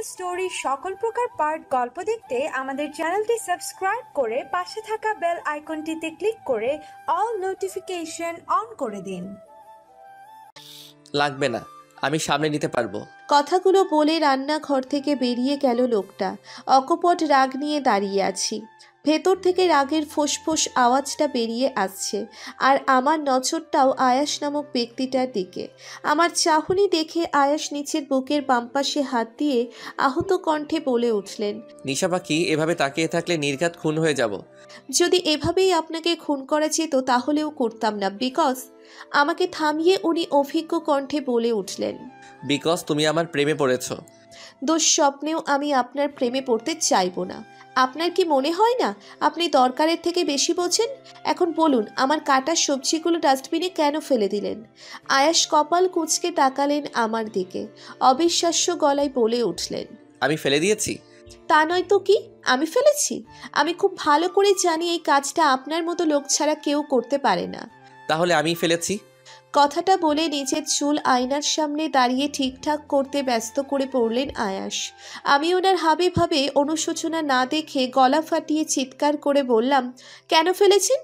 Motivational story সকল প্রকার part গল্প দেখতে আমাদের চ্যানেলটি সাবস্ক্রাইব করে পাশে থাকা বেল আইকনটিতে ক্লিক করে অল নোটিফিকেশন অন করে দিন। লাগবে না, আমি সামনে নিতে পারবো। কথাগুলো বলে রান্নাঘর থেকে বেরিয়ে গেল লোকটা। অকপট রাগ নিয়ে দাঁড়িয়ে আছি। ভেতর থেকে রাগের ফোঁস আওয়াজটা বেরিয়ে আসছে, আর আমার নজরটাও আয়াস নামক ব্যক্তিটার দিকে। আমার চাহনি দেখে আয়াস নিচের বুকের বাম পাশে হাত দিয়ে আহত কণ্ঠে বলে উঠলেন, নিশা পাখি, এভাবে তাকিয়ে থাকলে নির্ঘাত খুন হয়ে যাব। যদি এভাবেই আপনাকে খুন করা যেত তাহলেও করতাম না, বিকজ। আমাকে থামিয়ে উনি অভিজ্ঞ কণ্ঠে বলে উঠলেন, বিকজ তুমি আমার প্রেমে পড়েছো। দুঃস্বপ্নেও আমি আপনার প্রেমে পড়তে চাইবো না। আপনার কি মনে হয় না আপনি দরকারের থেকে বেশি বোঝেন? এখন বলুন, আমার কাটা সবজিগুলো ডাস্টবিনে কেন ফেলে দিলেন? আয়াস কপাল কুঁচকে তাকালেন আমার দিকে, অবিশ্বাস্য গলায় বলে উঠলেন, আমি ফেলে দিয়েছি? তা নয় তো কি, আমি ফেলেছি? আমি খুব ভালো করে জানি এই কাজটা আপনার মতো লোক ছাড়া কেউ করতে পারে না। তাহলে আমি ফেলেছি? কথাটা বলে নিজের চুল আয়নার সামনে দাঁড়িয়ে ঠিকঠাক করতে ব্যস্ত করে পড়লেন আয়াস। আমি ওনার হাবে ভাবে অনুশোচনা না দেখে গলা ফাটিয়ে চিৎকার করে বললাম, কেন ফেলেছেন?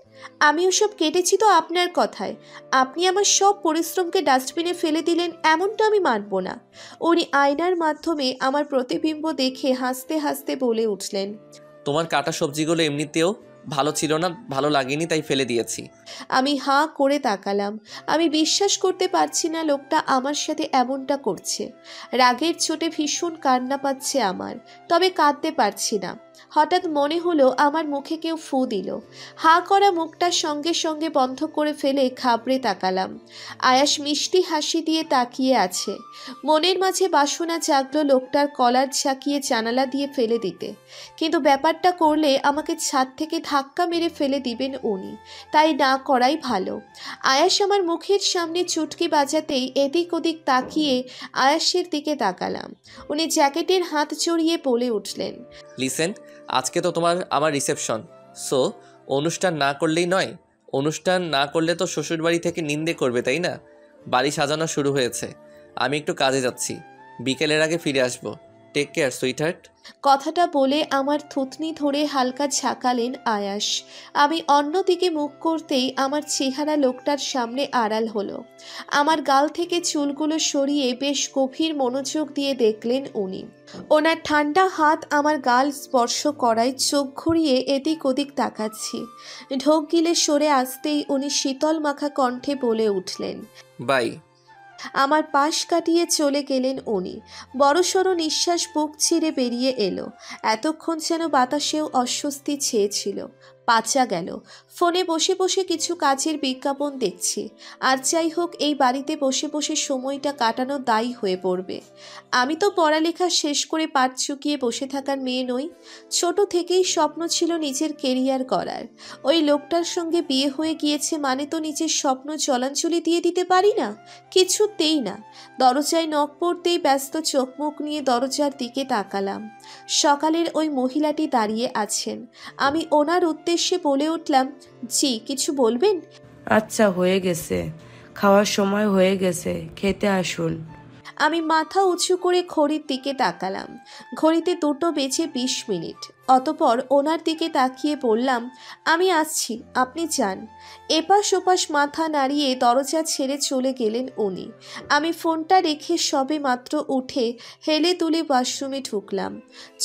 আমি ওসব কেটেছি তো আপনার কথায়। আপনি আমার সব পরিশ্রমকে ডাস্টবিনে ফেলে দিলেন, এমনটা আমি মানব না। উনি আয়নার মাধ্যমে আমার প্রতিবিম্ব দেখে হাসতে হাসতে বলে উঠলেন, তোমার কাটা সবজিগুলো এমনিতেও ভালো ছিল না, ভালো লাগেনি, তাই ফেলে দিয়েছি। আমি হাঁ করে তাকালাম। আমি বিশ্বাস করতে পারছি না লোকটা আমার সাথে এমনটা করছে। রাগের চোটে ভীষণ কান্না পাচ্ছে আমার, তবে কাঁদতে পারছি না। হঠাৎ মনে হলো আমার মুখে কেউ ফু দিল। হাঁ করা মুখটা সঙ্গে সঙ্গে বন্ধ করে ফেলে ঘাবড়ে তাকালাম। আয়াস মিষ্টি হাসি দিয়ে তাকিয়ে আছে। মনের মাঝে বাসনা জাগলো লোকটার কলার ঝাঁকিয়ে জানালা দিয়ে ফেলে দিতে, কিন্তু ব্যাপারটা করলে আমাকে ছাদ থেকে ধাক্কা মেরে ফেলে দিবেন উনি, তাই না করাই ভালো। আয়াস আমার মুখের সামনে চুটকি বাজাতেই এদিক ওদিক তাকিয়ে আয়াসের দিকে তাকালাম। উনি জ্যাকেটের হাত জড়িয়ে বলে উঠলেন, লিসেন, আজকে তো আমার রিসেপশন, সো অনুষ্ঠান না করলেই নয়। অনুষ্ঠান না করলে তো শ্বশুরবাড়ি থেকে নিন্দে করবে, তাই না? বাড়ি সাজানো শুরু হয়েছে, আমি একটু কাজে যাচ্ছি, বিকেলের আগে ফিরে আসবো। Take care sweetheart. কথাটা বলে আমার থুতনি ধরে হালকা ঝাঁকালেন আয়াস। আমি অন্যদিকে মুখ করতেই আমার চেহারা লোকটার সামনে আড়াল হলো। আমার গাল থেকে চুলগুলো সরিয়ে বেশ গভীর মনোযোগ দিয়ে দেখলেন উনি। ওনার ঠান্ডা হাত আমার গাল স্পর্শ করায় চোখ ঘুরিয়ে এদিক ওদিক তাকাচ্ছি। ঢোক গিলে সরে আসতেই উনি শীতল মাখা কণ্ঠে বলে উঠলেন, বাই। আমার পাশ কাটিয়ে চলে গেলেন উনি। বড়সড় নিঃশ্বাস বুক ছিঁড়ে বেরিয়ে এলো। এতক্ষণ যেন বাতাসেও অস্বস্তি ছেয়েছিল, পাচা গেল। ফোনে বসে বসে কিছু কাজের বিজ্ঞাপন দেখছি। আর যাই হোক, এই বাড়িতে বসে বসে সময়টা কাটানো দায়ী হয়ে পড়বে। আমি তো পড়ালেখা শেষ করে পাট চুকিয়ে বসে থাকার মেয়ে নই। ছোট থেকেই স্বপ্ন ছিল নিজের কেরিয়ার করার। ওই লোকটার সঙ্গে বিয়ে হয়ে গিয়েছে মানে তো নিজের স্বপ্ন জলাঞ্জলি দিয়ে দিতে পারি না? কিছুতেই না। দরজায় নখ পড়তেই ব্যস্ত চোখ মুখ নিয়ে দরজার দিকে তাকালাম। সকালের ওই মহিলাটি দাঁড়িয়ে আছেন। আমি ওনার উদ্দেশ্যে বলে উঠলাম, জি, কিছু বলবেন? আচ্ছা, হয়ে গেছে, খাওয়ার সময় হয়ে গেছে, খেতে আসুন। আমি মাথা উঁচু করে ঘড়ির দিকে তাকালাম। ঘড়িতে 2:20 অতপর ওনার দিকে তাকিয়ে বললাম, আমি আসছি, আপনি যান। এপাশ ওপাশ মাথা নাড়িয়ে দরজা ছেড়ে চলে গেলেন উনি। আমি ফোনটা রেখে সবে মাত্র উঠে হেলে তুলে ওয়াশরুমে ঢুকলাম।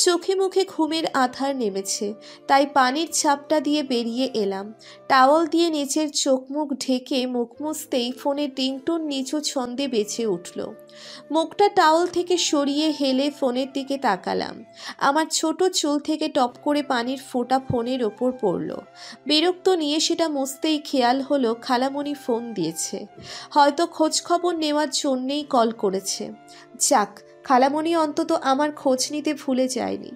চোখে মুখে ঘুমের আধার নেমেছে, তাই পানির ছাপটা দিয়ে বেরিয়ে এলাম। টাওয়াল দিয়ে নিচের চোখ মুখ ঢেকে মুখ মুছতেই ফোনের রিংটোন নিচু ছন্দে বেঁচে উঠল। মুখটা টাওয়াল থেকে সরিয়ে হেলে ফোনের দিকে তাকালাম। আমার ছোট চুল থেকে টপ করে পানির ফোঁটা ফোনের ওপর পড়ল। বিরক্ত নিয়ে সেটা মুছতেই খেয়াল হলো খালামণি ফোন দিয়েছে। হয়তো খোঁজ খবর নেওয়ার জন্যেই কল করেছে। যাক, খালামণি অন্তত আমার খোঁজ নিতে ভুলে যায়নি।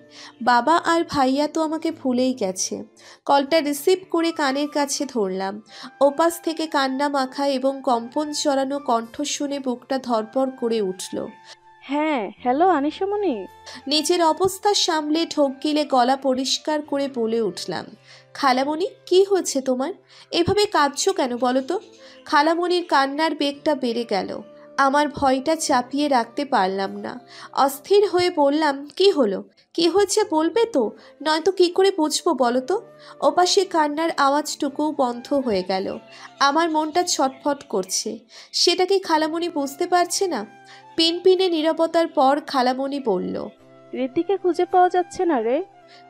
বাবা আর ভাইয়া তো আমাকে ভুলেই গেছে। কলটা রিসিভ করে কানের কাছে ধরলাম। ওপাশ থেকে কান্না মাখা এবং কম্পন চড়ানো কণ্ঠ শুনে বুকটা ধড়পড় করে উঠল। হ্যাঁ, হ্যালো আনিশামণি। নিজের অবস্থা সামলে ঢোক গিলে গলা পরিষ্কার করে বলে উঠলাম, খালামণি, কি হয়েছে তোমার? এভাবে কাঁদছো কেন বলো তো? খালামণির কান্নার বেগটা বেড়ে গেল। আমার ভয়টা চাপিয়ে রাখতে পারলাম না। অস্থির হয়ে বললাম, কি হলো? কি হয়েছে বলবে তো, নয়তো কি করে বুঝবো বলো তো? ওপাশে কান্নার আওয়াজটুকুও বন্ধ হয়ে গেল। আমার মনটা ছটফট করছে। সেটা কি খালামণি বুঝতে পারছে না? পিনপিনে নীরবতার পর খালামণি বলল, রীতিকে খুঁজে পাওয়া যাচ্ছে না রে।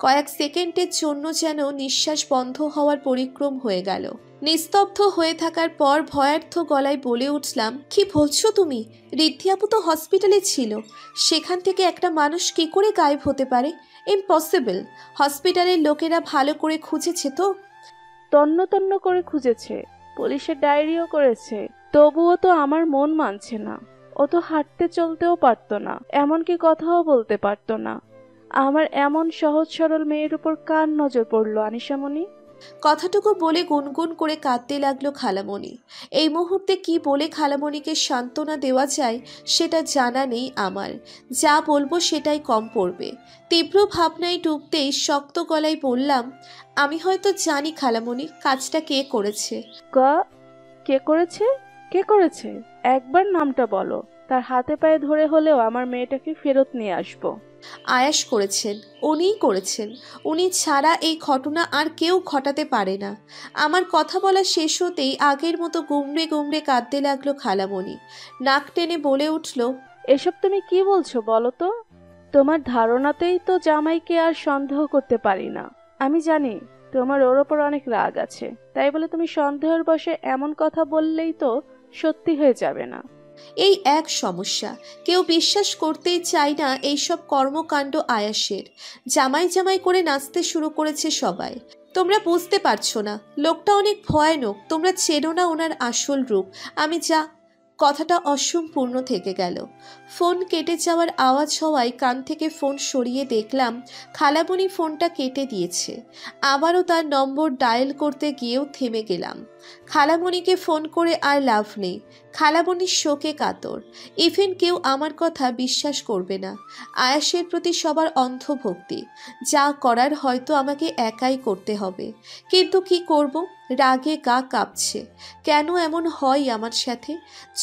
কয়েক সেকেন্ডের জন্য যেন নিঃশ্বাস বন্ধ হওয়ার পরিক্রম হয়ে গেল। নিস্তব্ধ হয়ে থাকার পর ভয়ার্থ গলায় বলে উঠলাম, কি বলছো তুমি? ঋদ্ধি আপু তো হসপিটালে ছিল। সেখান থেকে একটা মানুষ কি করে গায়েব হতে পারে? ইম্পসিবল। হসপিটালের লোকেরা ভালো করে খুঁজেছে তো? তন্ন তন্ন করে খুঁজেছে, পুলিশের ডায়েরিও করেছে, তবুও তো আমার মন মানছে না। ও তো হাঁটতে চলতেও পারতো না, এমনকি কথাও বলতে পারতো না। আমার এমন সহজ সরল মেয়ের উপর কার নজর পড়লো আনিশামণি? কথাটুকু বলে গুনগুন করে কাঁদতে লাগলো খালামণি। এই মুহূর্তে কি বলে খালামণিকে সান্ত্বনা দেওয়া যায় সেটা জানা নেই আমার। যা বলবো সেটাই কম পড়বে। তীব্র ভাবনায় ডুবতেই শক্ত গলায় বললাম, আমি হয়তো জানি খালামণি কাজটা কে করেছে। কে করেছে? কে করেছে? একবার নামটা বলো, তার হাতে পায়ে ধরে হলেও আমার মেয়েটাকে ফেরত নিয়ে আসবো। আয়াস করেছেন, উনিই করেছেন। উনি ছাড়া এই ঘটনা আর কেউ ঘটাতে পারে না। আমার কথা বলা শেষ হতেই আগের মতো গুমড়ে গুমড়ে কাঁদতে লাগলো খালামণি। নাক টেনে বলে উঠল, এসব তুমি কি বলছো বলো তো? তোমার ধারণাতেই তো জামাইকে আর সন্দেহ করতে পারি না। আমি জানি তোমার ওর ওপর অনেক রাগ আছে, তাই বলে তুমি সন্দেহের বশে এমন কথা বললেই তো সত্যি হয়ে যাবে না। এই এক সমস্যা, কেউ বিশ্বাস করতেই চায় না এইসব কর্মকাণ্ড আয়াসের। জামাই জামাই করে নাচতে শুরু করেছে সবাই। তোমরা বুঝতে পারছো না, লোকটা অনেক ভয়ানক। তোমরা চেনো না ওনার আসল রূপ। আমি যা কথাটা অসম্পূর্ণ থেকে গেল। ফোন কেটে যাওয়ার আওয়াজ হওয়ায় কান থেকে ফোন সরিয়ে দেখলাম খালামণি ফোনটা কেটে দিয়েছে। আবারও তার নম্বর ডায়াল করতে গিয়েও থেমে গেলাম। খালামণিকে ফোন করে আর লাভ নেই। খালামণির শোকে কাতর। ইভেন কেউ আমার কথা বিশ্বাস করবে না। আয়াসের প্রতি সবার অন্ধভক্তি। যা করার হয়তো আমাকে একাই করতে হবে। কিন্তু কি করব? রাগে গা কাঁপছে। কেন এমন হয় আমার সাথে?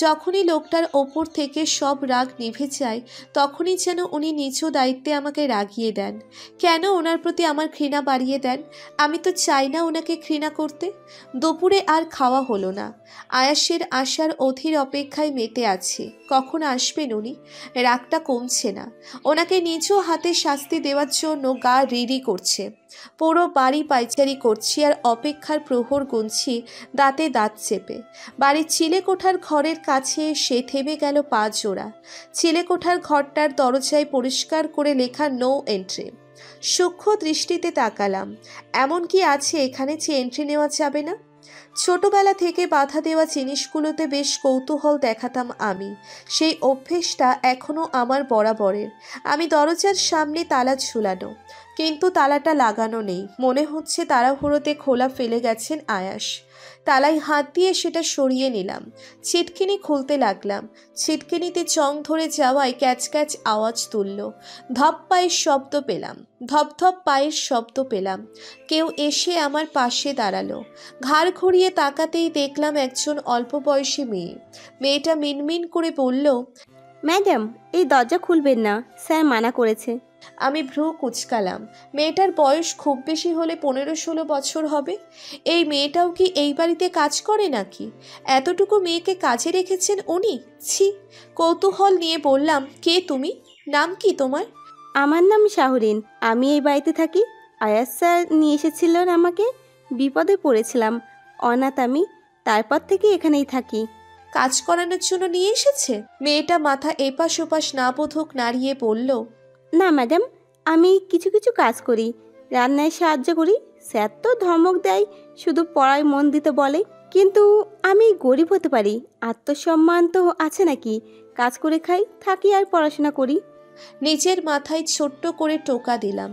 যখনই লোকটার ওপর থেকে সব রাগ নিভে যায় তখনই যেন উনি নিজ দায়িত্বে আমাকে রাগিয়ে দেন। কেন ওনার প্রতি আমার ঘৃণা বাড়িয়ে দেন? আমি তো চাই না ওনাকে ঘৃণা করতে। দুপুরে আর খাওয়া হলো না। আয়াসের আসার অধীর অপেক্ষায় মেতে আছি। কখন আসবেন উনি? রাগটা কমছে না। ওনাকে নিজ হাতে শাস্তি দেওয়ার জন্য গা রিরি করছে। পুরো বাড়ি পাইচারি করছি আর অপেক্ষার প্রহর গুনছি দাঁতে দাঁত চেপে। বাড়ির চিলেকোঠার ঘরের কাছে এসে থেমে গেল পা জোড়া। চিলেকোঠার ঘরটার দরজায় পরিষ্কার করে লেখা নো এন্ট্রি। সূক্ষ্ম দৃষ্টিতে তাকালাম। এমন কি আছে এখানে যে এন্ট্রি নেওয়া যাবে না? ছোটবেলা থেকে বাধা দেওয়া জিনিসগুলোতে বেশ কৌতূহল দেখাতাম আমি। সেই অভ্যেসটা এখনো আমার বরাবরের। আমি দরজার সামনে তালা ঝুলানো, কিন্তু তালাটা লাগানো নেই। মনে হচ্ছে তাড়াহুড়োতে খোলা ফেলে গেছেন আয়াস। তালায় হাত দিয়ে সেটা সরিয়ে নিলাম। ছিটকিনি খুলতে লাগলাম। ছিটকিনিতে চং ধরে যাওয়ায় ক্যাচ ক্যাচ আওয়াজ তুলল। ধপ পায়ের শব্দ পেলাম। ধপ ধপ পায়ের শব্দ পেলাম। কেউ এসে আমার পাশে দাঁড়ালো। ঘাড় ঘুরিয়ে তাকাতেই দেখলাম একজন অল্প বয়সী মেয়ে। মেয়েটা মিনমিন করে বলল, ম্যাডাম, এই দরজা খুলবেন না, স্যার মানা করেছে। আমি ভ্রু কুচকালাম। মেয়েটার বয়স খুব বেশি হলে 15-16 বছর হবে। এই মেয়েটাও কি এই বাড়িতে কাজ করে নাকি? এতটুকু মেয়েকে কাজে রেখেছেন উনি? ছি! কৌতূহল নিয়ে বললাম, কে তুমি? নাম কি তোমার? আমার নাম শাহরিন, আমি এই বাড়িতে থাকি। আয়াস স্যার নিয়ে এসেছিলেন আমাকে, বিপদে পড়েছিলাম, অনাথ আমি, তারপর থেকে এখানেই থাকি। কাজ করানোর জন্য নিয়ে এসেছে? মেয়েটা মাথা এপাশ ওপাশ না বোধক নাড়িয়ে বলল, না ম্যাডাম, আমি কিছু কিছু কাজ করি, রান্নায় সাহায্য করি। স্যার তো ধমক দেয়, শুধু পড়ায় মন দিতে বলে। কিন্তু আমি গরিব হতে পারি, আত্মসম্মান তো আছে নাকি? কাজ করে খাই, থাকি আর পড়াশোনা করি। নিজের মাথায় ছোট্ট করে টোকা দিলাম।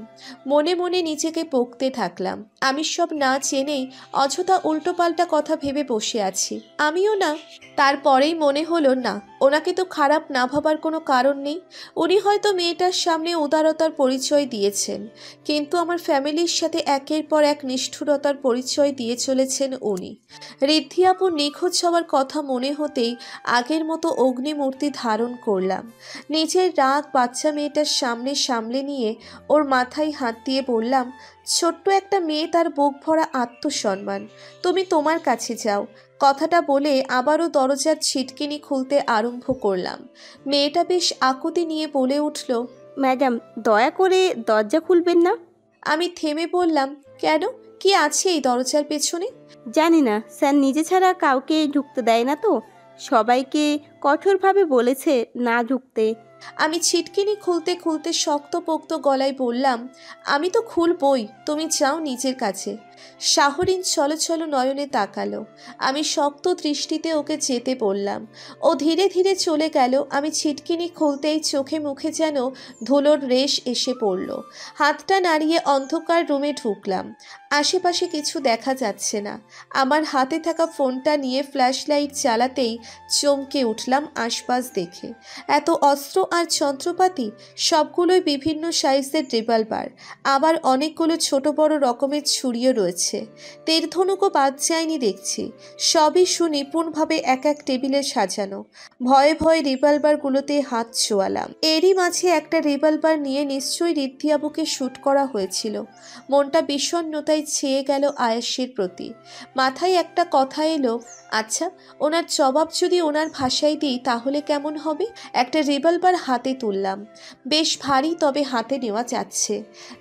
মনে মনে নিজেকে বকতে থাকলাম। আমি সব না জেনেই অযথা উল্টোপাল্টা কথা ভেবে বসে আছি। আমিও না। তারপরেই মনে হলো না, ওনাকে তো খারাপ না ভাবার কোনো কারণ নেই। উনি হয়তো মেয়েটার সামনে উদারতার পরিচয় দিয়েছেন, কিন্তু আমার ফ্যামিলির সাথে একের পর এক নিষ্ঠুরতার পরিচয় দিয়ে চলেছেন উনি। ঋদ্ধি আপুর নিখোঁজ হওয়ার কথা মনে হতেই আগের মতো অগ্নিমূর্তি ধারণ করলাম। নিজের রাগ বাচ্চা মেয়েটার সামনে সামলে নিয়ে ওর মাথায় হাত দিয়ে বললাম, ছোট্ট একটা মেয়ে, তার বুক ভরা আত্মসম্মান, তুমি তোমার কাছে যাও। কথাটা বলে আবারও দরজার ছিটকিনি খুলতে আরম্ভ করলাম। মেয়েটা বেশ আকুতি নিয়ে বলে উঠল, ম্যাডাম, দয়া করে দরজা খুলবেন না। আমি থেমে বললাম, কেন, কি আছে এই দরজার পেছনে? জানি না, স্যার নিজে ছাড়া কাউকে ঢুকতে দেয় না তো, সবাইকে কঠোরভাবে বলেছে না ঢুকতে। আমি ছিটকিনি খুলতে খুলতে শক্তপোক্ত গলায় বললাম, আমি তো খুলবই, তুমি যাও নিজের কাছে। শাহরিন ছলছল নয়নে তাকালো। আমি শক্ত দৃষ্টিতে ওকে যেতে বললাম। ও ধীরে ধীরে চলে গেল। আমি ছিটকিনি খুলতেই চোখে মুখে যেন ধুলোর রেশ এসে পড়ল। হাতটা নাড়িয়ে অন্ধকার রুমে ঢুকলাম। আশেপাশে কিছু দেখা যাচ্ছে না। আমার হাতে থাকা ফোনটা নিয়ে ফ্ল্যাশ লাইট চালাতেই চমকে উঠলাম আশপাশ দেখে। এত অস্ত্র আর যন্ত্রপাতি, সবগুলোই বিভিন্ন সাইজের রিভলভার, আবার অনেকগুলো ছোট বড় রকমের ছুরিও রয়েছে। তীরধনুকও বাদ যায়নি দেখছি। সবই সুনিপুণভাবে এক এক টেবিলে সাজানো। ভয়ে ভয়ে রিভলভারগুলোতে হাত ছোঁয়ালাম। এরই মাঝে একটা রিভলভার নিয়ে নিশ্চয়ই ঋদ্ধি আবুকে শ্যুট করা হয়েছিল। মনটা বিষণ্ণতায় ছেয়ে গেল আয়েশের প্রতি। মাথায় একটা কথা এলো, আচ্ছা, ওনার জবাব যদি ওনার ভাষায় দিই তাহলে কেমন হবে? একটা রিভলভার হাতে তুললাম। বেশ ভারী, তবে হাতে নেওয়া যাচ্ছে।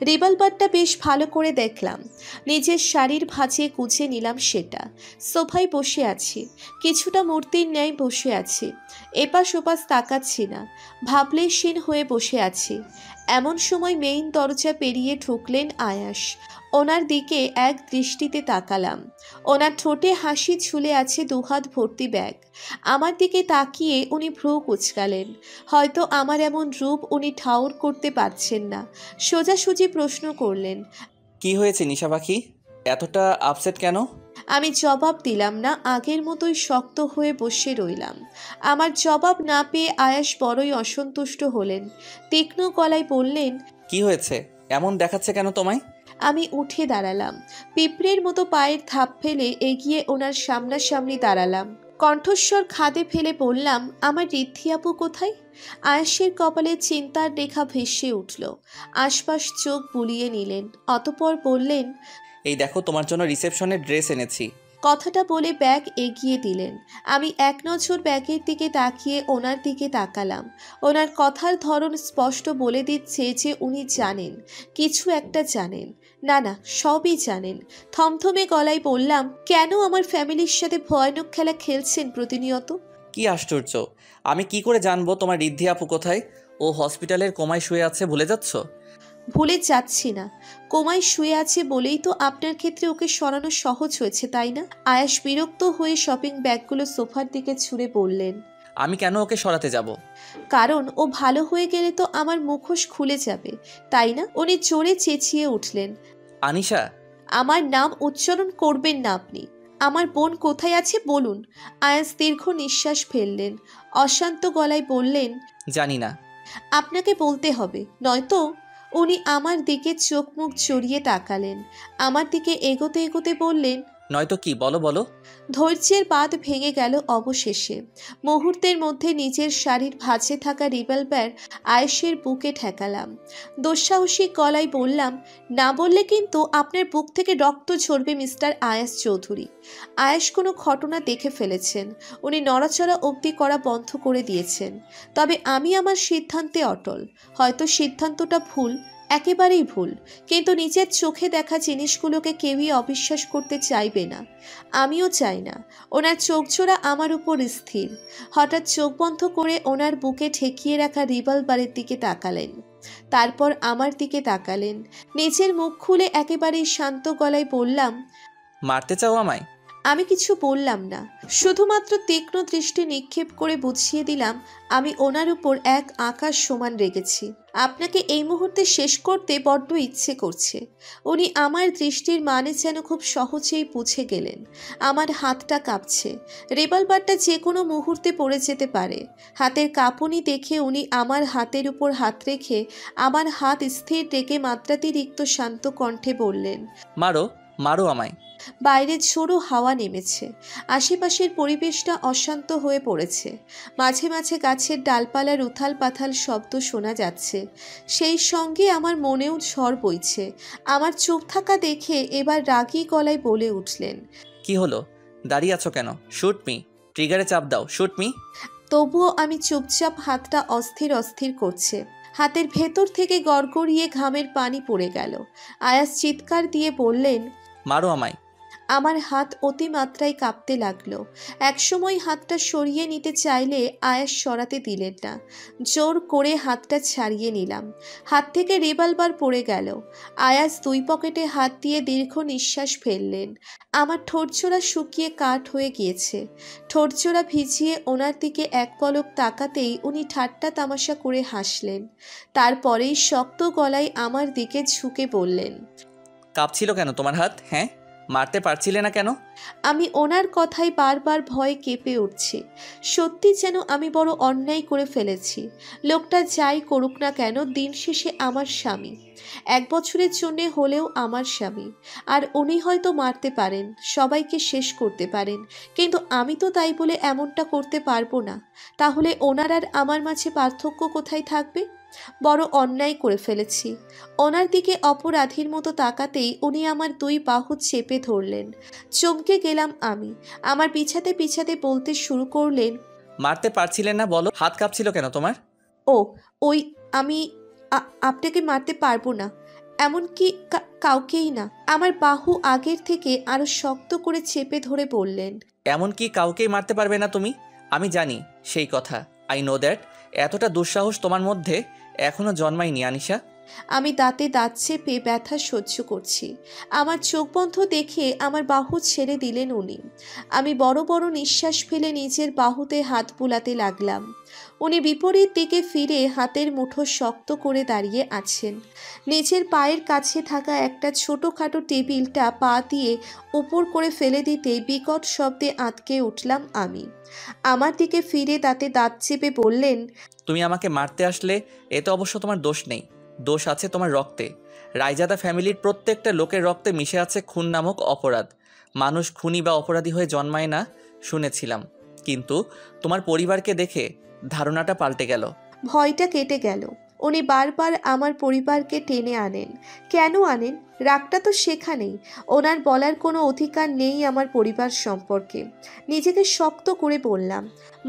রিভলভারটা বেশ ভালো করে দেখলাম। নিজের শাড়ির ভাঁজে কুচে নিলাম সেটা। সোফায় বসে আছি, কিছুটা মূর্তির ন্যায় বসে আছি। এপাশ ওপাশ তাকাচ্ছি না, ভাবলেশীন হয়ে বসে আছি। এমন সময় মেইন দরজা পেরিয়ে ঢুকলেন আয়াস। ওনার দিকে এক দৃষ্টিতে তাকালাম। ওনার ঠোঁটে হাসি ঝুলে আছে, দুহাত ভর্তি ব্যাগ। আমার দিকে তাকিয়ে উনি ভ্রু কুঁচকালেন। হয়তো আমার এমন রূপ উনি ঠাউর করতে পারছেন না। সোজাসুজি প্রশ্ন করলেন, কি হয়েছে নিশা পাখি, এতটা আপসেট কেন? আমি জবাব দিলাম না, আগের মতোই শক্ত হয়ে বসে রইলাম। আমার জবাব না পেয়ে আয়াস বড়ই অসন্তুষ্ট হলেন। তীক্ষ্ণ গলায় বললেন, কি হয়েছে, এমন দেখাচ্ছে কেন তোমায়? আমি উঠে দাঁড়ালাম। পিঁপড়ের মতো পায়ের ধাপ ফেলে এগিয়ে ওনার সামনাসামনি দাঁড়ালাম। কণ্ঠস্বর খাদে ফেলে বললাম, আমার ঋদ্ধি আপু কোথায়? আয়েশের কপালে চিন্তার রেখা ভেসে উঠল। আশপাশ চোখ বুলিয়ে নিলেন, অতঃপর বললেন, এই দেখো, তোমার জন্য রিসেপশনের ড্রেস এনেছি। কথাটা বলে ব্যাগ এগিয়ে দিলেন। আমি এক নজর ব্যাগের দিকে তাকিয়ে ওনার দিকে তাকালাম। ওনার কথার ধরন স্পষ্ট বলে দিচ্ছে যে উনি জানেন, কিছু একটা জানেন। না না, সবই জানেন। থমথমে গলায় বললাম, কেন আমার ফ্যামিলির সাথে ভয়ানক খেলা খেলছেন প্রতিনিয়ত? কি আশ্চর্য, আমি কি করে জানবো তোমার ঋদ্ধি আপু কোথায়? ও হসপিটালের কোমায় শুয়ে আছে, ভুলে যাচ্ছ? ভুলে যাচ্ছি না। কোমায় শুয়ে আছে বলেই তো আপনার ক্ষেত্রে ওকে সরানো সহজ হয়েছে, তাই না? আয়াস বিরক্ত হয়ে শপিং ব্যাগগুলো সোফার দিকে ছুঁড়ে বললেন, আমি কেন ওকে সরাতে যাব? কারণ ও ভালো হয়ে গেলে তো আমার মুখোশ খুলে যাবে, তাই না? উনি জোরে চেঁচিয়ে উঠলেন, আনিশা! আমার নাম উচ্চারণ করবেন না আপনি। আমার বোন কোথায় আছে বলুন। আয়াস দীর্ঘ নিঃশ্বাস ফেললেন। অশান্ত গলায় বললেন, জানি না। আপনাকে বলতে হবে, নয়তো। উনি আমার দিকে চোখ মুখ জড়িয়ে তাকালেন। আমার দিকে এগোতে এগোতে বললেন, নয়তো কি, বলো বলো। ধৈর্যের বাঁধ ভেঙে গেল অবশেষে। মুহূর্তের মধ্যে নিজের শাড়ির ভাঁজে থাকা রিভলভার আয়েশের বুকে ঠেকালাম। দুঃসাহসিক গলায় বললাম, না বললে কিন্তু আপনার বুক থেকে রক্ত ঝরবে মিস্টার আয়াস চৌধুরী। আয়াস কোনো ঘটনা দেখে ফেলেছেন। উনি নড়াচড়া অবধি করা বন্ধ করে দিয়েছেন। তবে আমি আমার সিদ্ধান্তে অটল। হয়তো সিদ্ধান্তটা ভুল, একেবারেই ভুল, কিন্তু নিজের চোখে দেখা জিনিসগুলোকে কেউই অবিশ্বাস করতে চাইবে না। আমিও চাই না। ওনার চোখজোড়া আমার উপর স্থির। হঠাৎ চোখ বন্ধ করে ওনার বুকে ঠেকিয়ে রাখা রিভলভারের দিকে তাকালেন। তারপর আমার দিকে তাকালেন। নিজের মুখ খুলে একেবারেই শান্ত গলায় বললাম, মারতে চাও আমায়? আমি কিছু বললাম না, শুধুমাত্র তীক্ষ্ণ দৃষ্টি নিক্ষেপ করে বুঝিয়ে দিলাম আমি ওনার উপর এক আকাশ সমান রেগেছি। আপনাকে এই মুহূর্তে শেষ করতে বড্ড ইচ্ছে করছে। উনি আমার দৃষ্টির মানে যেন খুব সহজেই বুঝে গেলেন। আমার হাতটা কাঁপছে, রিভলভারটা যে কোনো মুহূর্তে পড়ে যেতে পারে। হাতের কাঁপুনি দেখে উনি আমার হাতের উপর হাত রেখে আমার হাত স্থির রেখে মাত্রাতিরিক্ত শান্ত কণ্ঠে বললেন, মারো মারো আমায়। বাইরে ঝোড়ো হাওয়া নেমেছে, আশেপাশের পরিবেশটা অশান্ত হয়ে পড়েছে। মাঝে মাঝে গাছের ডালপালার উথাল পাথাল শব্দ শোনা যাচ্ছে, সেই সঙ্গে আমার মনেও ঝড় বইছে। আমার চুপ থাকা দেখে এবার রাগী গলায় বলে উঠলেন, কি হলো, দাঁড়িয়ে আছো কেন? শুট মি, ট্রিগারে চাপ দাও, শুট মি। তবুও আমি চুপচাপ, হাতটা অস্থির অস্থির করছে। হাতের ভেতর থেকে গড়গড়িয়ে ঘামের পানি পড়ে গেল। আয়াস চিৎকার দিয়ে বললেন, মারো আমায়। আমার হাত অতিমাত্রায় কাঁপতে লাগলো। একসময় হাতটা সরিয়ে নিতে চাইলে আয়াস সরাতে দিলেন না। জোর করে হাতটা ছাড়িয়ে নিলাম। হাত থেকে রিভলভার পড়ে গেল। আয়াস দুই পকেটে হাত দিয়ে দীর্ঘ নিঃশ্বাস ফেললেন। আমার ঠোঁটজোড়া শুকিয়ে কাঠ হয়ে গিয়েছে। ঠোঁটজোড়া ভিজিয়ে ওনার দিকে এক পলক তাকাতেই উনি ঠাট্টা তামাশা করে হাসলেন। তারপরেই শক্ত গলায় আমার দিকে ঝুঁকে বললেন, কাঁপছিল কেন তোমার হাত? হ্যাঁ, মারতে পারছিলে না কেন? আমি ওনার কথায় বারবার ভয়ে কেঁপে উঠছি। সত্যি যেন আমি বড় অন্যায় করে ফেলেছি। লোকটা যাই করুক না কেন, দিন শেষে আমার স্বামী। 1 বছরের জন্যে হলেও আমার স্বামী। আর উনি হয়তো মারতে পারেন, সবাইকে শেষ করতে পারেন, কিন্তু আমি তো তাই বলে এমনটা করতে পারবো না। তাহলে ওনার আর আমার মাঝে পার্থক্য কোথায় থাকবে? বড় অন্যায় করে ফেলেছি। ওনার দিকে অপরাধীর মতো তাকাতেই উনি আমার 2 বাহু চেপে ধরলেন। চমকে গেলাম আমি। আমার পিছাতে পিছাতে বলতে শুরু করলেন, মারতে পারছিলে না বলো, হাত কাঁপছিল কেন তোমার? ও ওই আমি আপনাকে মারতে পারবো না, এমনকি কাউকেই না। আমার বাহু আগের থেকে আরো শক্ত করে চেপে ধরে বললেন, এমনকি কাউকেই মারতে পারবে না তুমি? আমি জানি সেই কথা, আই নো দ্যাট। এতটা দুঃসাহস তোমার মধ্যে এখনো জন্মায়নি আনিশা। আমি দাঁতে দাঁত চেপে ব্যথা সহ্য করছি। আমার চোখ বন্ধ দেখে আমার বাহু ছেড়ে দিলেন উনি। আমি বড় বড় নিঃশ্বাস ফেলে নিজের বাহুতে হাত বুলাতে লাগলাম। উনি বিপরীত দিকে ফিরে হাতের মুঠো শক্ত করে দাঁড়িয়ে আছেন। নিজের পায়ের কাছে থাকা একটা ছোটোখাটো টেবিলটা পা দিয়ে উপর করে ফেলে দিতেই বিকট শব্দে আঁতকে উঠলাম আমি। আমার দিকে ফিরে দাঁতে দাঁত চেপে বললেন, তুমি আমাকে মারতে আসলে এতে অবশ্য তোমার দোষ নেই, দোষ আছে তোমার রক্তে। রায়জাদা ফ্যামিলির প্রত্যেকটা লোকের রক্তে মিশে আছে খুন নামক অপরাধ। মানুষ খুনি বা অপরাধী হয়ে জন্মায় না শুনেছিলাম, কিন্তু তোমার পরিবারকে দেখে ধারণাটা পাল্টে গেল। ভয়টা কেটে গেল। উনি বারবার আমার পরিবারকে টেনে আনেন। কেন আনেন? রাগটা তো সেখানেই। ওনার বলার কোনো অধিকার নেই আমার পরিবার সম্পর্কে। নিজেকে শক্ত করে বললাম,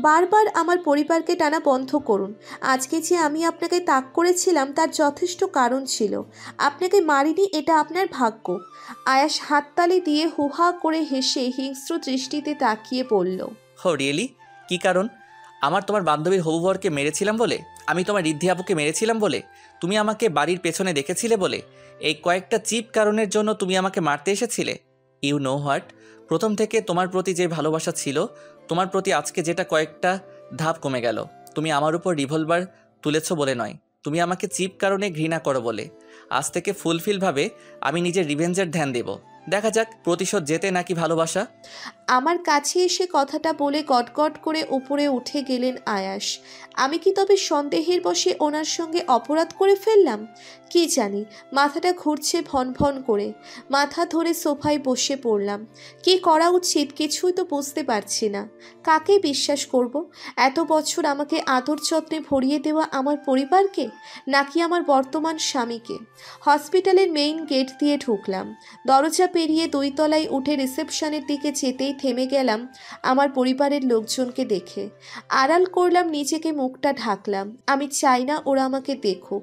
বারবার আমার পরিবারকে টানা বন্ধ করুন। আজকে যে আমি আপনাকে তাক করেছিলাম তার যথেষ্ট কারণ ছিল। আপনাকে মারিনি, এটা আপনার ভাগ্য। আয়াস হাততালি দিয়ে হুহা করে হেসে হিংস্র দৃষ্টিতে তাকিয়ে বলল, হো রিয়েলি? কী কারণ? আমার তোমার বান্ধবীর হবুবরকে মেরেছিলাম বলে? আমি তোমার ঋদ্ধি আপুকে মেরেছিলাম বলে? তুমি আমাকে বাড়ির পেছনে দেখেছিলে বলে? এই কয়েকটা চিপ কারণের জন্য তুমি আমাকে মারতে এসেছিলে? ইউ নো হোয়াট, প্রথম থেকে তোমার প্রতি যে ভালোবাসা ছিল, তোমার প্রতি আজকে যেটা কয়েকটা ধাপ কমে গেল। তুমি আমার উপর রিভলভার তুলেছ বলে নয়, তুমি আমাকে চিপ কারণে ঘৃণা করো বলে। আজ থেকে ফুলফিলভাবে আমি নিজের রিভেঞ্জের ধ্যান দেব। দেখা যাক প্রতিশোধ যেতে নাকি ভালোবাসা। আমার কাছে এসে কথাটা বলে গটগট করে উপরে উঠে গেলেন আয়াস। আমি কি তবে সন্দেহের বশে ওনার সঙ্গে অপরাধ করে ফেললাম? কি জানি, মাথাটা ঘুরছে ভন ভন করে। মাথা ধরে সোফায় বসে পড়লাম। কি করা উচিত কিছুই তো বুঝতে পারছি না। কাকে বিশ্বাস করব? এত বছর আমাকে আদর যত্নে ভরিয়ে দেওয়া আমার পরিবারকে, নাকি আমার বর্তমান স্বামীকে? হসপিটালের মেইন গেট দিয়ে ঢুকলাম। দরজা পেরিয়ে 2 তলায় উঠে রিসেপশনের দিকে যেতেই থেমে গেলাম আমার পরিবারের লোকজনকে দেখে। আড়াল করলাম নিজেকে, মুখটা ঢাকলাম। আমি চাই না ওরা আমাকে দেখুক।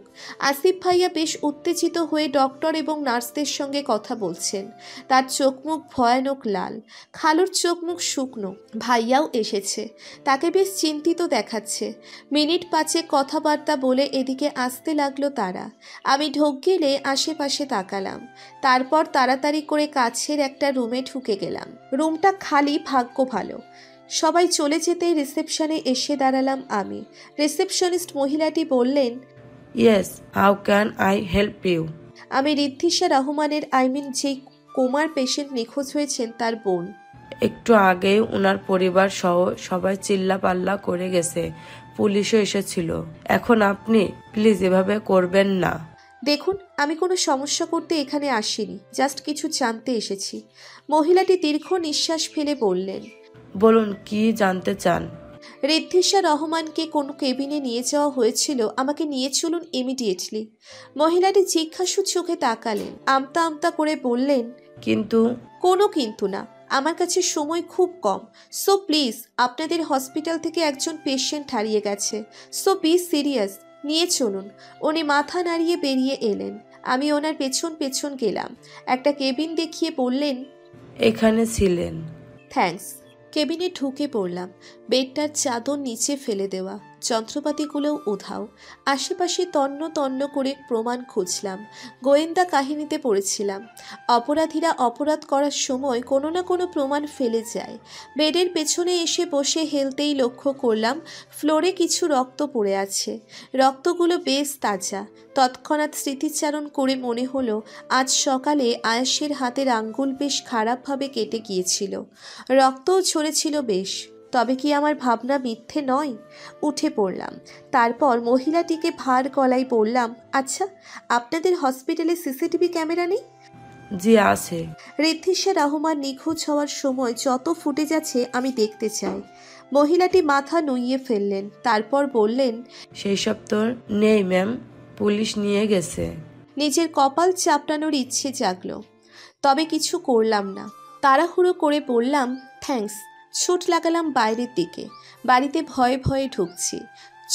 আসিফ ভাইয়া বেশ উত্তেজিত হয়ে ডক্টর এবং নার্সদের সঙ্গে কথা বলছেন। তার চোখ মুখ ভয়ানক লাল। খালুর চোখ মুখ শুকনো। ভাইয়াও এসেছে, তাকে বেশ চিন্তিত দেখাচ্ছে। মিনিট 5 কথাবার্তা বলে এদিকে আসতে লাগলো তারা। আমি ঢোক গেলে আশেপাশে তাকালাম। তারপর তাড়াতাড়ি করে করে কাছের একটা রুমে ঢুকে গেলাম। রুমটা খালি, ভাগ্য ভালো। সবাই চলে যেতেই রিসেপশনে এসে দাঁড়ালাম আমি। রিসেপশনিস্ট মহিলাটি বললেন, yes, how can I help you? আমি ঋদ্ধিশা রহমানের যে কোমার পেশেন্ট নিখোঁজ হয়েছেন তার বোন। একটু আগেই ওনার পরিবার সহ সবাই চিল্লা পাল্লা করে গেছে, পুলিশও এসেছিল। এখন আপনি প্লিজ এভাবে করবেন না। দেখুন, আমি কোনো সমস্যা করতে এখানে আসিনি, জাস্ট কিছু জানতে এসেছি। মহিলাটি দীর্ঘ নিঃশ্বাস ফেলে বললেন, বলুন কি জানতে চান? ঋদ্ধিশা রহমানকে কোনো কেবিনে নিয়ে যাওয়া হয়েছিল, আমাকে নিয়ে চলুন ইমিডিয়েটলি। মহিলাটি জিজ্ঞাসু চোখে তাকালেন, আমতা আমতা করে বললেন, কিন্তু কোনো কিন্তু না, আমার কাছে সময় খুব কম। সো প্লিজ, আপনাদের হসপিটাল থেকে একজন পেশেন্ট হারিয়ে গেছে, সো বি সিরিয়াস, নিয়ে চলুন। উনি মাথা নাড়িয়ে বেরিয়ে এলেন। আমি ওনার পেছন পেছন গেলাম। একটা কেবিন দেখিয়ে বললেন, এখানে ছিলেন? থ্যাঙ্কস। কেবিনে ঢুকে পড়লাম। বেডটার চাদর নিচে ফেলে দেওয়া, যন্ত্রপাতিগুলোও উধাও। আশেপাশে তন্ন তন্ন করে প্রমাণ খুঁজলাম। গোয়েন্দা কাহিনীতে পড়েছিলাম, অপরাধীরা অপরাধ করার সময় কোনো না কোনো প্রমাণ ফেলে যায়। বেডের পেছনে এসে বসে হেলতেই লক্ষ্য করলাম ফ্লোরে কিছু রক্ত পড়ে আছে। রক্তগুলো বেশ তাজা। তৎক্ষণাৎ স্মৃতিচারণ করে মনে হলো আজ সকালে আয়েশের হাতের আঙ্গুল বেশ খারাপভাবে কেটে গিয়েছিল। রক্তও ঝরেছিল বেশ। তবে কি আমার ভাবনা মিথ্যে নয়? উঠে পড়লাম। তারপর মহিলাটিকে ভার গলায় বললাম, আচ্ছা, আপনাদের হসপিটালে সিসিটিভি ক্যামেরা নেই? জি আছে। ঋদ্ধিশা রহমান নিখোঁজ হওয়ার সময় যত ফুটেজ আছে আমি দেখতে চাই। মহিলাটি মাথা নুইয়ে ফেললেন, তারপর বললেন, সেই সব তো নেই ম্যাম, পুলিশ নিয়ে গেছে। নিজের কপাল চাপটানোর ইচ্ছে জাগলো, তবে কিছু করলাম না। তাড়াহুড়ো করে বললাম, থ্যাঙ্কস। ছুট লাগালাম বাইরের দিকে। বাড়িতে ভয়ে ভয়ে ঢুকছি।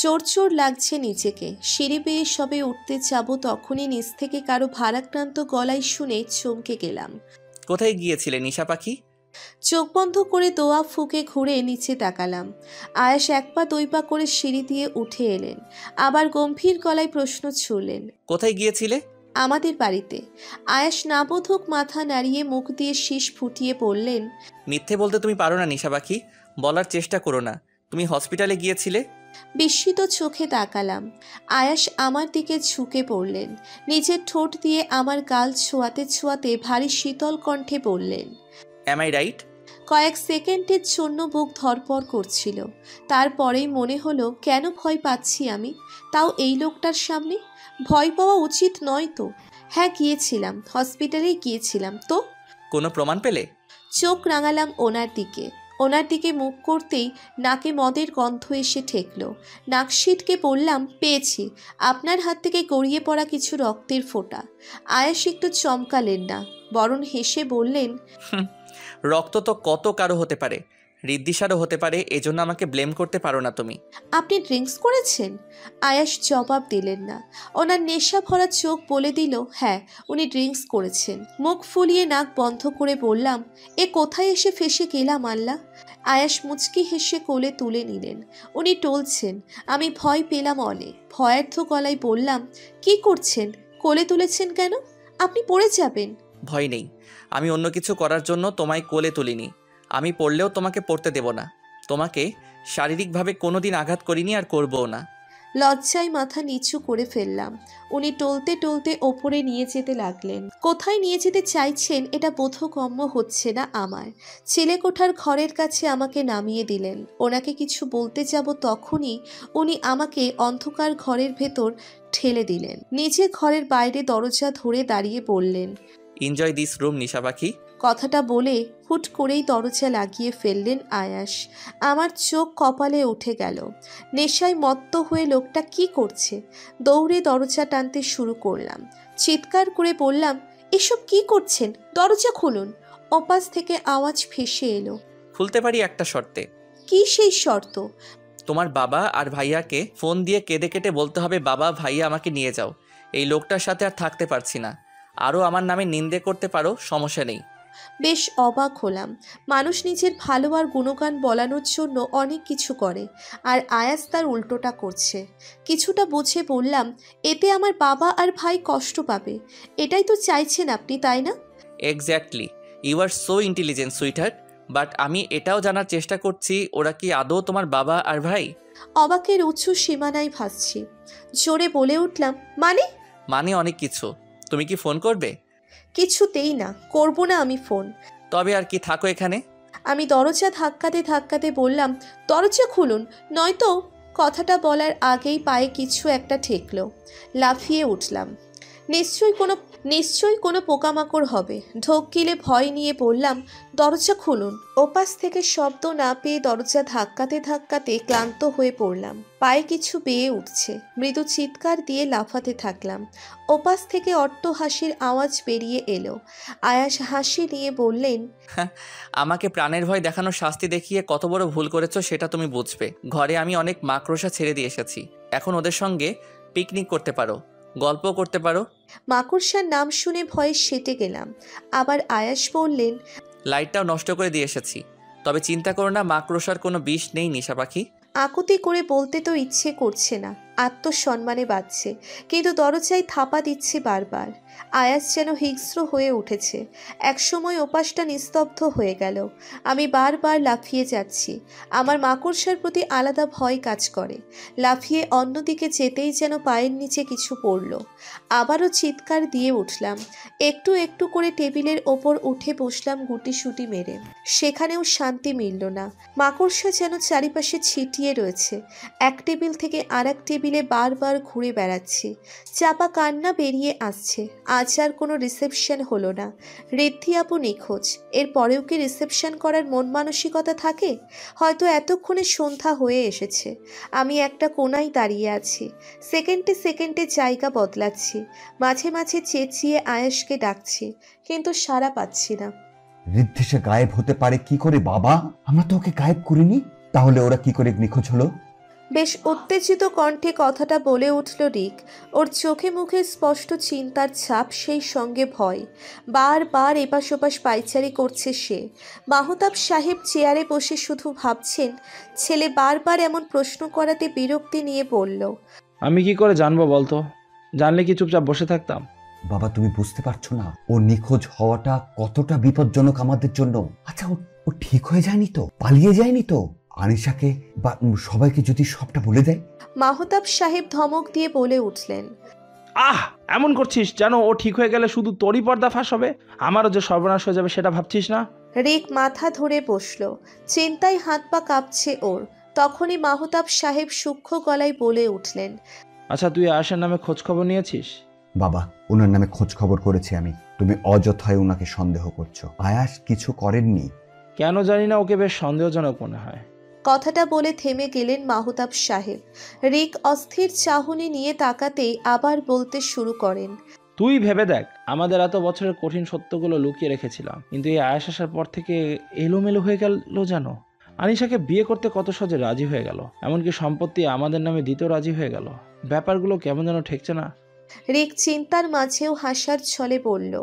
চোর চোর লাগছে নিজেকে। সিঁড়ি বেয়ে সবে উঠতে যাব, তখনই নিচ থেকে কারো ভারাক্রান্ত গলায় শুনে চমকে গেলাম। কোথায় গিয়েছিলে নিশা পাখি? চোখ বন্ধ করে দোয়া ফুঁকে ঘুরে নিচে তাকালাম। আয়েশ এক পা দুই পা করে সিঁড়ি দিয়ে উঠে এলেন। আবার গম্ভীর গলায় প্রশ্ন ছুড়লেন, কোথায় গিয়েছিলে? আমাদের বাড়িতে। আয়েশ নাবোধক মাথা নাড়িয়ে মুখ দিয়ে শীষ ফুটিয়ে বললেন, মিথ্যে বলতে তুমি পারো না নিশা পাখি, বলার চেষ্টা করো না। তুমি হসপিটালে গিয়েছিলে? বিস্মিত চোখে তাকালাম। আয়াস আমার দিকে ঝুঁকে পড়লেন। নিজের ঠোঁট দিয়ে আমার গাল ছোঁয়াতে ছোঁয়াতে ভারী শীতল কণ্ঠে বললেন, অ্যাম আই রাইট? কয়েক সেকেন্ডের জন্য বুক ধড়পড় করছিল। তারপরেই মনে হলো কেন ভয় পাচ্ছি আমি, তাও এই লোকটার সামনে। ভয় পাওয়া উচিত নয় তো। হ্যাঁ, গিয়েছিলাম, হসপিটালেই গিয়েছিলাম তো। কোনো প্রমাণ পেলে? চোখ রাঙালাম ওনার দিকে মুখ করতেই নাকে মদের গন্ধ এসে ঠেকল। নাক সিটকে বললাম, পেয়েছি, আপনার হাত থেকে গড়িয়ে পড়া কিছু রক্তের ফোঁটা। আয়েশ একটু চমকালেন না, বরং হেসে বললেন, রক্ত তো কত কারো হতে পারে, ঋদ্ধিশারও হতে পারে, এজন্য আমাকে ব্লেম করতে পারো না তুমি। আপনি ড্রিঙ্কস করেছেন? আয়াশ জবাব দিলেন না। ওনার নেশা ভরা চোখ বলে দিল, হ্যাঁ, উনি ড্রিঙ্কস করেছেন। মুখ ফুলিয়ে নাক বন্ধ করে বললাম, এ কোথায় এসে ফেসে গেলাম আল্লাহ। আয়াশ মুচকি হেসে কোলে তুলে নিলেন। উনি টলছেন। আমি ভয় পেলাম অনেক। ভয়ার্থ গলায় বললাম, কি করছেন? কোলে তুলেছেন কেন? আপনি পড়ে যাবেন। ভয় নেই, আমি অন্য কিছু করার জন্য তোমায় কোলে তুলিনি। আমি পড়লেও তোমাকে পড়তে দেব না। তোমাকে শারীরিকভাবে কোনোদিন আঘাত করিনি, আর করবও না। লজ্জায় মাথা নিচু করে ফেললাম। উনি টলতে টলতে ওপরে নিয়ে যেতে লাগলেন। কোথায় নিয়ে যেতে চাইছেন এটা বোধগম্য হচ্ছে না আমার। ছেলেকোঠার ঘরের কাছে আমাকে নামিয়ে দিলেন। ওনাকে কিছু বলতে যাব তখনই উনি আমাকে অন্ধকার ঘরের ভেতর ঠেলে দিলেন। নিজে ঘরের বাইরে দরজা ধরে দাঁড়িয়ে বললেন, এনজয় দিস রুম নিশা পাখি। কথাটা বলে হুট করেই দরজা লাগিয়ে ফেললেন আয়াশ। আমার চোখ কপালে উঠে গেল। নেশায় মত্ত হয়ে লোকটা কি করছে? দৌড়ে দরজা টানতে শুরু করলাম। চিৎকার করে বললাম, এসব কি করছেন? দরজা খুলুন। ওপাশ থেকে আওয়াজ ভেসে এলো, খুলতে পারি একটা শর্তে। কি সেই শর্ত? তোমার বাবা আর ভাইয়াকে ফোন দিয়ে কেঁদে কেটে বলতে হবে, বাবা ভাইয়া আমাকে নিয়ে যাও, এই লোকটার সাথে আর থাকতে পারছি না। আরও আমার নামে নিন্দে করতে পারো, সমস্যা নেই। বেশ অবাক হলাম। মানুষ নিজের ভালো আর গুণগান বলানোর জন্য অনেক কিছু করে, আর আয়াস তার উল্টোটা করছে। কিছুটা বুঝে বললাম, এতে আমার বাবা আর ভাই কষ্ট পাবে। এটাই তো চাইছেন আপনি, তাই না? Exactly, you are so intelligent sweetheart. But আমি এটাও জানার চেষ্টা করছি ওরা কি আদৌ তোমার বাবা আর ভাই? অবাকের উঁচু সীমানায় ভাসছি। জোরে বলে উঠলাম, মানে? মানে অনেক কিছু। তুমি কি ফোন করবে? কিছুতেই না, করব না আমি ফোন। তবে আর কি, থাকো এখানে। আমি দরজা ধাক্কাতে ধাক্কাতে বললাম, দরজা খুলুন, নয়তো। কথাটা বলার আগেই পায়ে কিছু একটা ঠেকলো। লাফিয়ে উঠলাম। নিশ্চয়ই কোনো পোকামাকড় হবে। ঢোক গিলে ভয় নিয়ে বললাম, দরজা খুলুন। ওপাশ থেকে শব্দ না পেয়ে দরজা ধাক্কাতে ধাক্কাতে ক্লান্ত হয়ে পড়লাম। পায়ে কিছু বেয়ে উঠছে। মৃদু চিৎকার দিয়ে লাফাতে থাকলাম। ওপাশ থেকে অট্ট হাসির আওয়াজ বেরিয়ে এলো। আয়াস হাসি নিয়ে বললেন, আমাকে প্রাণের ভয় দেখানোর শাস্তি দেখিয়ে কত বড় ভুল করেছো সেটা তুমি বুঝবে। ঘরে আমি অনেক মাকড়সা ছেড়ে দিয়ে এসেছি। এখন ওদের সঙ্গে পিকনিক করতে পারো, গল্প করতে পারো। মাকড়সার নাম শুনে ভয়ে সেটে গেলাম। আবার আয়াস বললেন, লাইটটাও নষ্ট করে দিয়ে এসেছি। তবে চিন্তা করো না, মাকড়সার কোনো বিষ নেই নিশা পাখি। আকুতি করে বলতে তো ইচ্ছে করছে না, আত্মসম্মানে বাজছে, কিন্তু দরজায় থাপা দিচ্ছে বারবার। আয়াস যেন হিংস্র হয়ে উঠেছে। একসময় ওপাশটা নিস্তব্ধ হয়ে গেল। আমি বারবার লাফিয়ে যাচ্ছি। আমার মাকড়সার প্রতি আলাদা ভয় কাজ করে। লাফিয়ে অন্যদিকে যেতেই যেন পায়ের নিচে কিছু পড়ল। আবারও চিৎকার দিয়ে উঠলাম। একটু একটু করে টেবিলের ওপর উঠে বসলাম গুটিসুটি মেরে। সেখানেও শান্তি মিলল না। মাকড়সা যেন চারিপাশে ছিটিয়ে রয়েছে। এক টেবিল থেকে আর এক টেবিলে বারবার ঘুরে বেড়াচ্ছি। চাপা কান্না বেরিয়ে আসছে। আজ আর কোনো রিসেপশন হলো না। ঋদ্ধি আপু নিখোঁজ। এরপরেও কি রিসেপশন করার মন মানসিকতা থাকে? হয়তো এতক্ষণে সন্ধ্যা হয়ে এসেছে। আমি একটা কোনায় দাঁড়িয়ে আছি। সেকেন্ডে সেকেন্ডে জায়গা বদলাচ্ছি। মাঝে মাঝে চেঁচিয়ে আয়েশকে ডাকছি, কিন্তু সাড়া পাচ্ছি না। ঋদ্ধি সে গায়েব হতে পারে কি করে বাবা? আমরা তো ওকে গায়েব করিনি, তাহলে ওরা কি করে নিখোঁজ হলো? বেশ উত্তেজিত কণ্ঠে কথাটা বলে উঠল রিক। ওর চোখে মুখে স্পষ্ট চিন্তার ছাপ, সেই সঙ্গে ভয়। বারবার এপাশ ওপাশ পায়চারি করছে সে। মাহতাব সাহেব চেয়ারে বসে শুধু ভাবছেন। ছেলে বারবার এমন প্রশ্ন করাতে বিরক্তি নিয়ে বলল, আমি কি করে জানবো বলতো? জানলে কি চুপচাপ বসে থাকতাম? বাবা তুমি বুঝতে পারছো না ও নিখোঁজ হওয়াটা কতটা বিপজ্জনক আমাদের জন্য। আচ্ছা ও ঠিক হয়ে যায়নি তো? পালিয়ে যায়নি তো? আনিশাকে বা সবাইকে যদি সবটা বলে দেয়? মাহতাব সাহেব ধমক দিয়ে বলে উঠলেন, এমন করছিস যেন ও ঠিক হয়ে গেলে শুধু তোরই পর্দা ফাঁস হবে, আমারও যে সর্বনাশ হয়ে যাবে সেটা ভাবছিস না? রিক মাথা ধরে বসল। চিন্তায় হাত পা কাঁপছে ওর। তখনই মাহতাব সাহেব সূক্ষ্ম গলায় বলে উঠলেন, আচ্ছা তুই আয়েশার নামে খোঁজ খবর নিয়েছিস? বাবা ওনার নামে খোঁজ খবর করেছি আমি। তুমি অযথায় ওনাকে সন্দেহ করছো। আয়াস কিছু করেননি। কেন জানি না, ওকে বেশ সন্দেহজনক মনে হয়। কথাটা বলে থেমে গেলেন মাহতাব সাহেব। রিক অস্থির চাহনি নিয়ে তাকাতেই আবার বলতে শুরু করেন, তুই ভেবে দেখ, আমাদের এত বছরের কঠিন সত্যগুলো লুকিয়ে রেখেছিলাম, কিন্তু এই আয়েশ আসার পর থেকে এলোমেলো হয়ে গেল জানো। আনিশাকে বিয়ে করতে কত সহজে রাজি হয়ে গেল, এমনকি সম্পত্তি আমাদের নামে দিতেও রাজি হয়ে গেল। ব্যাপারগুলো কেমন যেন ঠেকছে না। রিক চিন্তার মাঝেও হাসার ছলে বলল,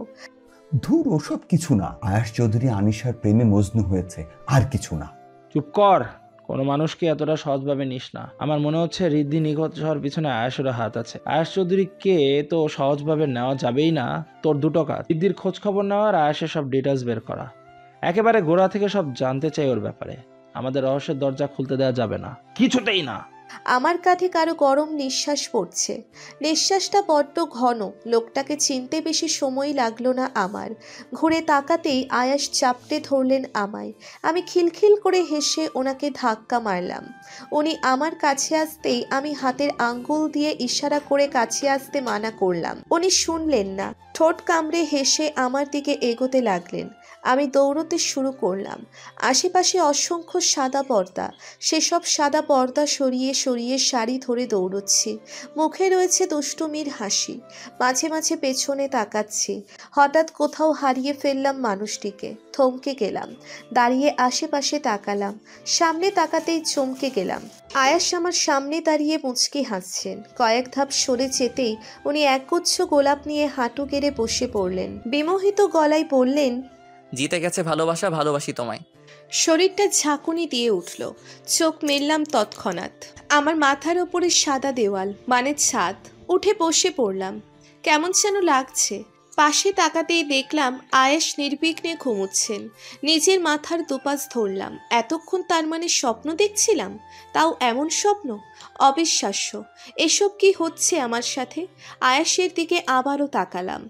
ধুর ওসব কিছু না। আয়াস চৌধুরী আনিশার প্রেমে মজনু হয়েছে, আর কিছু না। চুপ কর, কোনো মানুষকে এতটা সহজভাবে নিস না। আমার মনে হচ্ছে ঋদ্ধি নিখোঁজ হওয়ার পিছনে আয়েশেরও হাত আছে। আয়েশ চৌধুরীকে তো সহজভাবে নেওয়া যাবেই না। তোর দুটো কাজ, ঋদ্ধির খোঁজ খবর নেওয়া আর আয়েশের সব ডিটেলস বের করা। একেবারে গোড়া থেকে সব জানতে চাই ওর ব্যাপারে। আমাদের রহস্যের দরজা খুলতে দেওয়া যাবে না, কিছুতেই না। আমার কাঁধে কারো গরম নিঃশ্বাস পড়ছে। নিঃশ্বাসটা বড্ড ঘন। লোকটাকে চিনতে বেশি সময় লাগলো না আমার। ঘুরে তাকাতেই আয়াস চাপটে ধরলেন আমায়। আমি খিলখিল করে হেসে ওনাকে ধাক্কা মারলাম। উনি আমার কাছে আসতেই আমি হাতের আঙ্গুল দিয়ে ইশারা করে কাছে আসতে মানা করলাম। উনি শুনলেন না। ঠোঁট কামড়ে হেসে আমার দিকে এগোতে লাগলেন। আমি দৌড়তে শুরু করলাম। আশেপাশে অসংখ্য সাদা পর্দা। সেসব সাদা পর্দা সরিয়ে সরিয়ে শাড়ি ধরে দৌড়চ্ছি। মুখে রয়েছে দুষ্টুমির হাসি। মাঝে মাঝে পেছনে তাকাচ্ছি। হঠাৎ কোথাও হারিয়ে ফেললাম মানুষটিকে। থমকে গেলাম। দাঁড়িয়ে আশেপাশে তাকালাম। সামনে তাকাতেই চমকে গেলাম। আয়াস আমার সামনে দাঁড়িয়ে মুচকি হাসছেন। কয়েক ধাপ সরে যেতেই উনি একগুচ্ছ গোলাপ নিয়ে হাঁটু গেড়ে বসে পড়লেন। বিমোহিত গলায় বললেন, জিতে গেছে ভালোবাসা, ভালোবাসি তোমায়। শরীরটা ঝাঁকুনি দিয়ে উঠল। চোখ মেললাম তৎক্ষণাৎ। আমার মাথার ওপরে সাদা দেওয়াল, মানে ছাদ। উঠে বসে পড়লাম। কেমন যেন লাগছে। পাশে তাকাতেই দেখলাম আয়েশ নির্বিঘ্নে ঘুমুচ্ছেন। নিজের মাথার দুপাশ ধরলাম। এতক্ষণ তার মানে স্বপ্ন দেখছিলাম, তাও এমন স্বপ্ন! অবিশ্বাস্য। এসব কি হচ্ছে আমার সাথে? আয়েশের দিকে আবারও তাকালাম।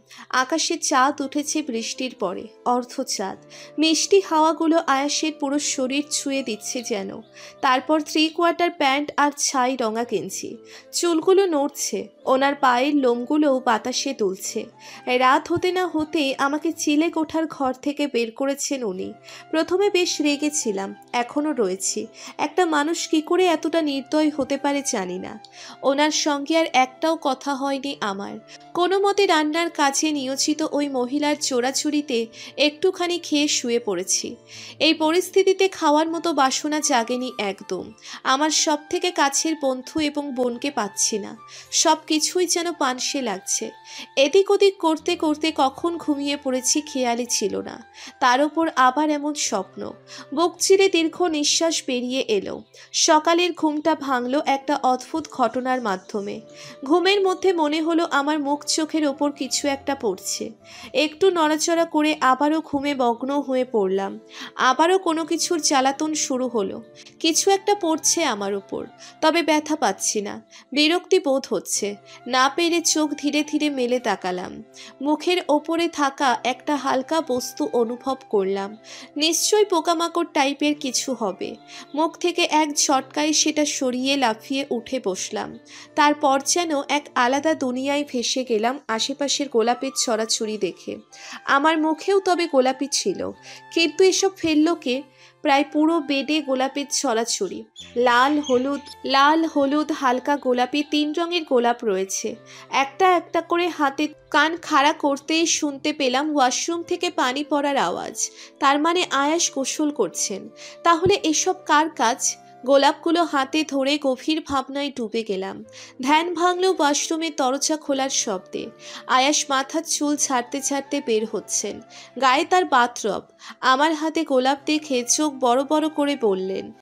আকাশে চাঁদ উঠেছে বৃষ্টির পরে, অর্ধচাঁদ। মিষ্টি হাওয়াগুলো আয়েশের পুরো শরীর ছুঁয়ে দিচ্ছে যেন। তারপর 3/4 প্যান্ট আর ছাই রঙা গেঞ্জি। চুলগুলো নড়ছে, ওনার পায়ের লোমগুলোও বাতাসে দুলছে। রাত হতে না হতে আমাকে চিলে কোঠার ঘর থেকে বের করেছেন উনি। প্রথমে বেশ রেগেছিলাম, এখনও রয়েছি। একটা মানুষ কি করে এতটা নির্দয় হতে পারে জানি না। ওনার সঙ্গে আর একটাও কথা হয়নি আমার। কোনো মতে রান্নার কাজে নিয়োজিত ওই মহিলার চোরাচুরিতে একটুখানি খেয়ে শুয়ে পড়েছি। এই পরিস্থিতিতে খাওয়ার মতো বাসনা জাগেনি একদম। আমার সব থেকে কাছের বন্ধু এবং বোনকে পাচ্ছি না। সব কিছুই যেন পানসে লাগছে। এদিক ওদিক করতে করতে কখন ঘুমিয়ে পড়েছি খেয়ালই ছিল না। তার উপর আবার এমন স্বপ্ন। বুক চিরে দীর্ঘ নিঃশ্বাস বেরিয়ে এলো। সকালের ঘুমটা ভাঙল একটা অদ্ভুত ঘটনার মাধ্যমে। ঘুমের মধ্যে মনে হলো আমার মুখ চোখের ওপর কিছু একটা পড়ছে। একটু নড়াচড়া করে আবারও ঘুমে মগ্ন হয়ে পড়লাম। আবারও কোনো কিছুর জ্বালাতন শুরু হলো। কিছু একটা পড়ছে আমার উপর, তবে ব্যথা পাচ্ছি না। বিরক্তি বোধ হচ্ছে। না পেরে চোখ ধীরে ধীরে মেলে তাকালাম। মুখের ওপরে থাকা একটা হালকা বস্তু অনুভব করলাম। নিশ্চয়ই পোকামাকড় টাইপের কিছু হবে। মুখ থেকে এক ঝটকায় সেটা সরিয়ে লাফিয়ে উঠে বসলাম। তারপর যেন এক আলাদা দুনিয়ায় ভেসে গেলাম আশেপাশের গোলাপের ছড়াছড়ি দেখে। আমার মুখেও তবে গোলাপি ছিল, কিন্তু এসব ফেললো কে? প্রায় পুরো বেডে গোলাপের ছড়াছড়ি। লাল হলুদ হালকা গোলাপি 3 রঙের গোলাপ রয়েছে। একটা একটা করে হাতে কান খাড়া করতেই শুনতে পেলাম ওয়াশরুম থেকে পানি পড়ার আওয়াজ। তার মানে আয়াস গোসল করছেন। তাহলে এসব কার কাজ? গোলাপগুলো হাতে ধরে গভীর ভাবনায় ডুবে গেলাম। ধ্যান ভাঙল ওয়াশরুমের দরজা খোলার শব্দে। আয়াস মাথার চুল ছাড়তে ছাড়তে বের হচ্ছেন। গায়ে তার বাথরব। আমার হাতে গোলাপ দেখে চোখ বড় বড় করে বললেন,